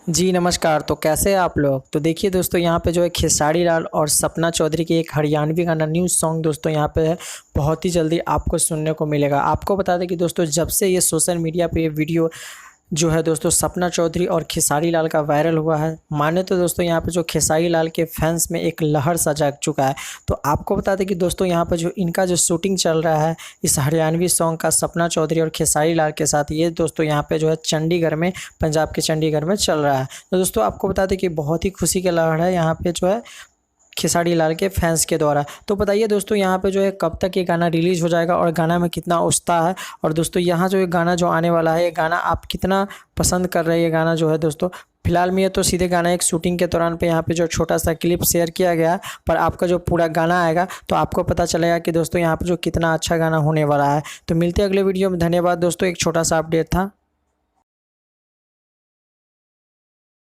जी नमस्कार। तो कैसे हैं आप लोग। तो देखिए दोस्तों, यहाँ पे जो है खेसारी लाल और सपना चौधरी की एक हरियाणवी गाना न्यू सॉन्ग दोस्तों यहाँ पे है, बहुत ही जल्दी आपको सुनने को मिलेगा। आपको बता दें कि दोस्तों जब से ये सोशल मीडिया पे ये वीडियो जो है दोस्तों सपना चौधरी और खेसारी लाल का वायरल हुआ है, माने तो दोस्तों यहाँ पे जो खेसारी लाल के फैंस में एक लहर सा जाग चुका है। तो आपको बता दें कि दोस्तों यहाँ पे जो इनका जो शूटिंग चल रहा है इस हरियाणवी सॉन्ग का सपना चौधरी और खेसारी लाल के साथ, ये दोस्तों यहाँ पे जो है चंडीगढ़ में, पंजाब के चंडीगढ़ में चल रहा है। तो दोस्तों आपको बता दें कि बहुत ही खुशी की लहर है यहाँ पे जो है खेसारी लाल के फैंस के द्वारा। तो बताइए दोस्तों यहाँ पे जो है कब तक ये गाना रिलीज़ हो जाएगा और गाना में कितना उत्साह है, और दोस्तों यहाँ जो ये गाना जो आने वाला है, ये गाना आप कितना पसंद कर रहे हैं। ये गाना जो है दोस्तों फिलहाल में ये तो सीधे गाना एक शूटिंग के दौरान पे यहाँ पे जो छोटा सा क्लिप शेयर किया गया है, पर आपका जो पूरा गाना आएगा तो आपको पता चलेगा कि दोस्तों यहाँ पे जो कितना अच्छा गाना होने वाला है। तो मिलते हैं अगले वीडियो में। धन्यवाद दोस्तों, एक छोटा सा अपडेट था।